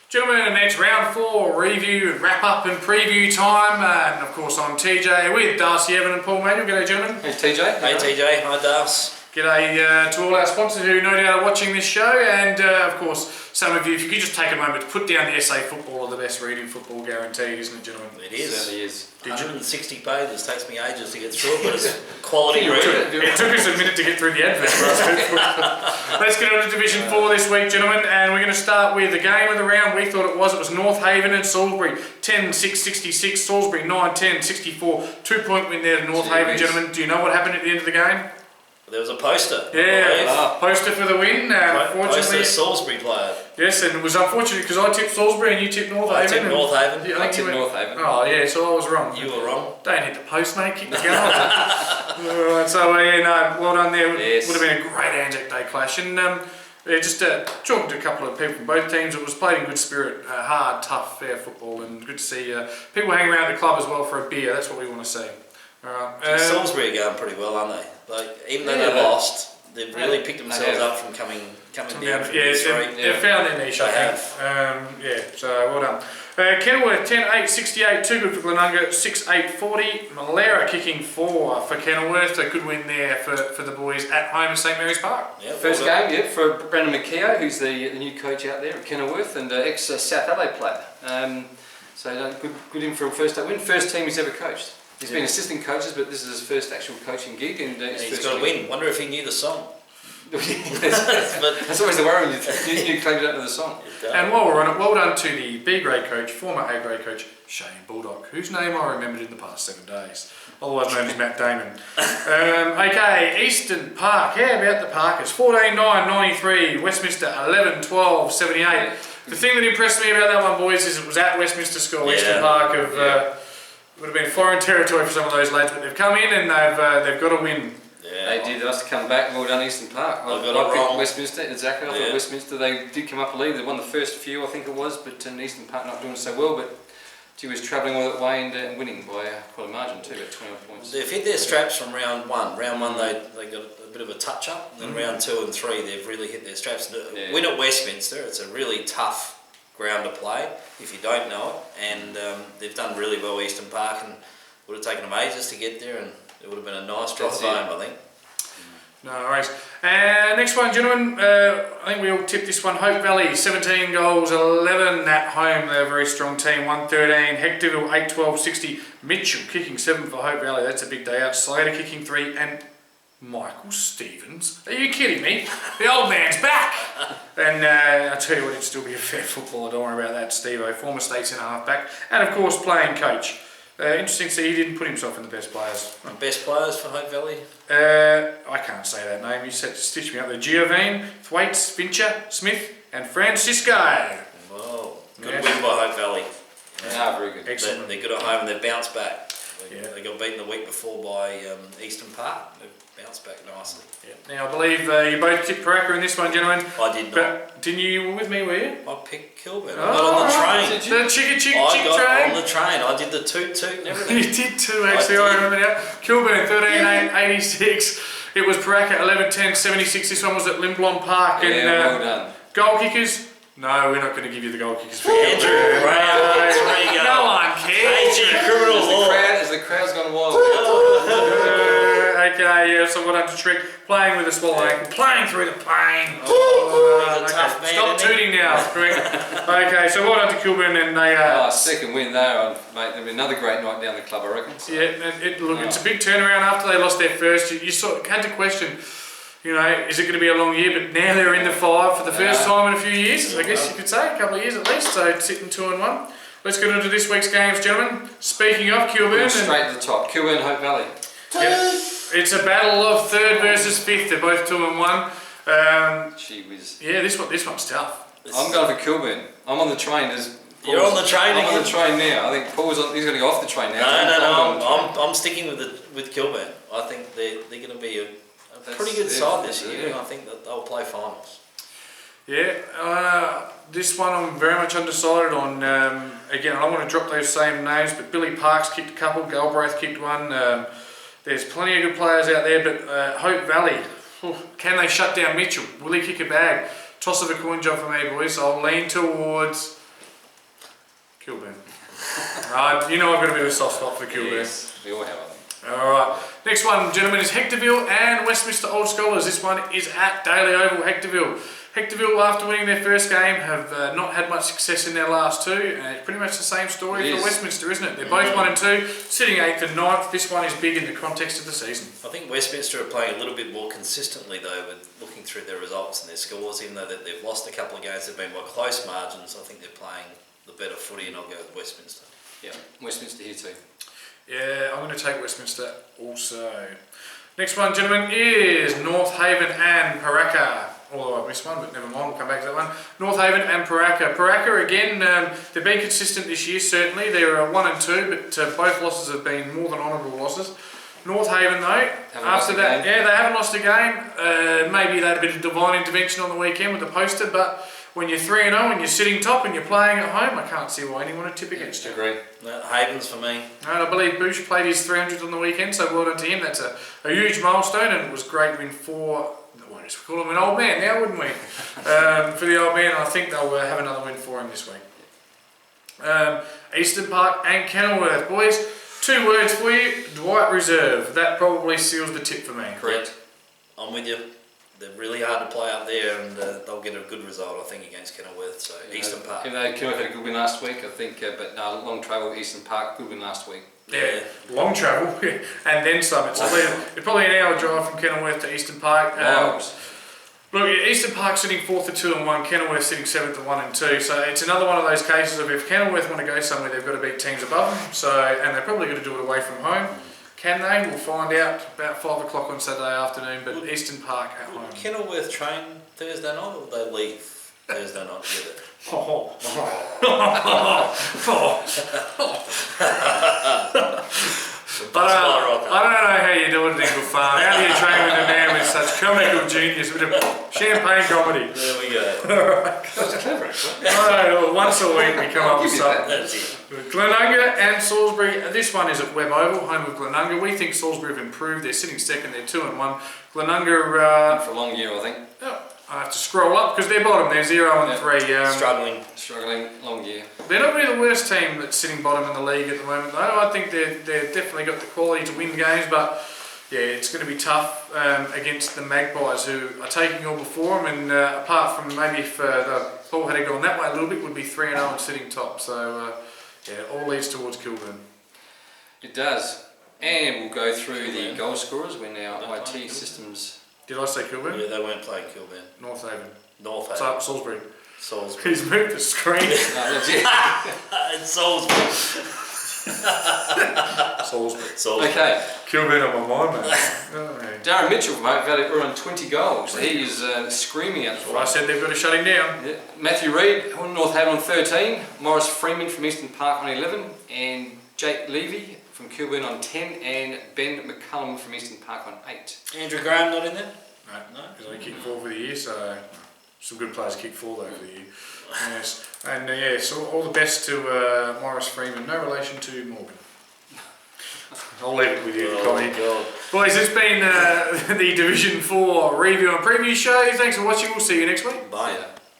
Gentlemen, it's round 4 review, wrap up and preview time, and of course I'm TJ with Darcy, Evan and Paul Manuel. G'day gentlemen. Hey TJ. Hey TJ, hi Darcy. G'day to all our sponsors who no doubt are watching this show, and of course some of you, if you could just take a moment to put down the SA Footballer, the best reading football guaranteed, isn't it gentlemen? It is. It certainly is. 160 pages, takes me ages to get through it, but it's quality reading. It took us a minute to get through the advert. Let's get on to Division 4 this week, gentlemen, and we're going to start with the game of the round. We thought it was North Haven and Salisbury, 10-6-66, Salisbury 9-10, 64, 2-point win there to North Haven, gentlemen. Do you know what happened at the end of the game? There was a poster. Yeah, poster for the win. Poster Salisbury player. Yes, and it was unfortunate because I tipped Salisbury and you tipped North Haven. I tipped North Haven. I tipped North Haven. Oh yeah, so I was wrong. You were wrong. Don't hit the post, mate. Kick the gun. Alright, so yeah, no, well done there. Yes. Would have been a great Anzac Day clash. And just talking to a couple of people from both teams, it was played in good spirit, hard, tough, fair football, and good to see people hang around the club as well for a beer. That's what we want to see. Alright. Salisbury are going pretty well, aren't they? Like, even though they lost, they've really picked themselves up from coming down from they've found their niche, I think. Yeah, so well done. Kenilworth 10-8, 68, too good for Glenunga, 6-8, 40. Malera kicking 4 for Kenilworth, a good win there for the boys at home at St Mary's Park. Yep, First game, for Brandon McKeough, who's the new coach out there at Kenilworth and ex-South Adelaide player. So good in for a first win. First team he's ever coached. He's been assistant coaches, but this is his first actual coaching gig. And he's got to win. Wonder if he knew the song. That's always the worry when you claim you don't know the song. And while we're on it, well done to the B grade coach, former A grade coach, Shane Bulldog, whose name I remembered in the past 7 days, otherwise known as Matt Damon. Okay, Eastern Park, how about the Parkers? 14-9, 93, Westminster 11-12, 78. The thing that impressed me about that one, boys, is it was at Westminster School. Eastern Park would have been foreign territory for some of those lads, but they've come in and they've got to win. Yeah, they did. They must have come back. Well done, Eastern Park. I picked Westminster. Exactly. I thought Westminster. They did come up a lead. They won the first few, I think it was, but Eastern Park not doing so well. But she was travelling all that way and winning by quite a margin too, about 20 points. They've hit their straps from round 1. Round 1 they got a bit of a touch up, and then round 2 and 3 they've really hit their straps. Win at Westminster. It's a really tough ground to play if you don't know it, and they've done really well Eastern Park, and would have taken them ages to get there, and it would have been a nice drive home, I think. No worries. Next one, gentlemen, I think we all tipped this one. Hope Valley 17 goals, 11 at home. They're a very strong team. 113. Hectorville 8-12, 60. Mitchell kicking 7 for Hope Valley. That's a big day out. Slater kicking 3, and Michael Stevens. Are you kidding me? The old man's back! And I tell you what, it'd still be a fair footballer. Don't worry about that, Steve-O. Former state centre half-back. And of course, playing coach. Interesting to see he didn't put himself in the best players. Best players for Hope Valley? I can't say that name. You said to stitch me up there. Giovine, Thwaites, Fincher, Smith, and Francisco. Whoa, good win by Hope Valley. Yeah, very good. Excellent. They're good at home and they've bounced back. They got beaten the week before by Eastern Park. They've bounced back nicely. Yeah. Now I believe you both tipped Paraka in this one, gentlemen. I did not. But didn't you were with me, were you? I picked Kilburn. I got on the train. The chick train. I got on the train. I did the toot and everything. You did too, actually. I remember now. Kilburn 13-8, 86. It was Paraka 11-10, 76. This one was at Limblom Park. Yeah, and well done. Goal kickers. No, we're not going to give you the goal kickers for Andrew Brown, 3 goals. No one cares. Criminal law. As the crowd's gone wild. Okay, yeah, so what done to Trick? Playing with a swallow ankle, playing through the pain. He's a tough man. Stop tooting now, Trick. Okay, so what done to Kilburn and they... second win there, mate. There'll be another great night down the club, I reckon. So. Yeah, it's a big turnaround after they lost their first. You sort of had to question, you know, is it going to be a long year? But now they're in the 5 for the first time in a few years, I guess you could say, a couple of years at least. So it's sitting 2-1. Let's get into this week's games, gentlemen. Speaking of Kilburn, straight to the top. Kilburn, Hope Valley. Yep. It's a battle of 3rd versus 5th. They're both 2-1. Gee whiz. Yeah, this one's tough. I'm going for Kilburn. I'm on the train. You're on the train again? I'm on the train now. I think Paul's on. He's going to go off the train now. No. I'm sticking with Kilburn. I think they're going to be a pretty good side this year. I think that they'll play finals. Yeah, this one I'm very much undecided on. Again, I don't want to drop those same names, but Billy Parks kicked a couple, Galbraith kicked one. There's plenty of good players out there, but Hope Valley, can they shut down Mitchell? Will he kick a bag? Toss of a coin job for me, boys. I'll lean towards You know I've got a bit of a soft spot for Kilburn. Yes, we all have, I think. Alright, next one, gentlemen, is Hectorville and Westminster Old Scholars. This one is at Daily Oval, Hectorville. Hectorville, after winning their first game, have not had much success in their last two. It's pretty much the same story for Westminster, isn't it? They're both 1 and 2, sitting 8th and 9th. This one is big in the context of the season. I think Westminster are playing a little bit more consistently, though, with looking through their results and their scores. Even though they've lost a couple of games, they've been by close margins. I think they're playing the better footy, and I'll go with Westminster. Yeah, Westminster here too. Yeah, I'm going to take Westminster also. Next one, gentlemen, is North Haven and Paraka. Although I missed one, but never mind, we'll come back to that one. North Haven and Paraka. Paraka, again, they've been consistent this year, certainly. They're 1 and 2, but both losses have been more than honourable losses. North Haven, though, after that, they haven't lost a game. Maybe they had a bit of divine intervention on the weekend with the poster, but when you're 3 and 0 and you're sitting top and you're playing at home, I can't see why anyone would tip against you. Agree. No, Havens for me. And I believe Bush played his 300th on the weekend, so well done to him. That's a huge milestone, and it was a great win for, well, we call him an old man now, wouldn't we? For the old man, I think they'll have another win for him this week. Eastern Park and Kenilworth. Boys, 2 words for you, Dwight Reserve. That probably seals the tip for me. Correct. I'm with you. They're really hard to play up there, and they'll get a good result, I think, against Kenilworth. So Eastern Park. Kenilworth had a good win last week, I think, but no, long travel. Eastern Park, good win last week. Yeah, long travel, and then some. It's probably an hour drive from Kenilworth to Eastern Park. Look, Eastern Park sitting 4th at 2 and 1, Kenilworth sitting 7th at 1 and 2. So it's another one of those cases of if Kenilworth want to go somewhere, they've got to beat teams above them. So, and they're probably going to do it away from home. Can they? We'll find out about 5 o'clock on Saturday afternoon. But Eastern Park at home. Kenilworth train Thursday night, or will they leave Thursday night together? But I don't know how you do it in Eagle Farm. How do you train with a man with such comical genius, with a champagne comedy? There we go. That's clever, actually. No, once a week we come up with something. That's it. Glenunga and Salisbury. This one is at Webb Oval, home of Glenunga. We think Salisbury have improved. They're sitting second. They're 2 and 1. Glenunga. For a long year, I think. I have to scroll up because they're bottom. They're 0 and 3. Struggling, long year. They're not really the worst team that's sitting bottom in the league at the moment, though. I think they've definitely got the quality to win games, but yeah, it's going to be tough against the Magpies, who are taking all before them. And apart from maybe if the ball had gone that way a little bit, would be 3 and 0 and sitting top. So yeah, all leads towards Kilburn. It does. And we'll go through the goal scorers when our IT systems. Did I say Kilburn? Yeah, they weren't playing Kilburn. North Haven. North Haven. Salisbury. Salisbury. He's moved the screen. No, that's it. It's Salisbury. Salisbury. Okay. Kilburn on my mind, mate. Darren Mitchell from Hope Valley were on 20 goals. He is screaming at Well, I said they've got to shut him down. Yeah. Matthew Reid on North Haven on 13. Morris Freeman from Eastern Park on 11. And Jake Levy from Kilburn on 10. And Ben McCullum from Eastern Park on 8. Andrew Graham not in there? No, he's only kicked 4 for the year, so some good players kicked 4 though for the year. Yes, and so all the best to Morris Freeman. No relation to Morgan. I'll leave it with you, Connie. Boys, it's been the Division 4 review and preview show. Thanks for watching. We'll see you next week. Bye.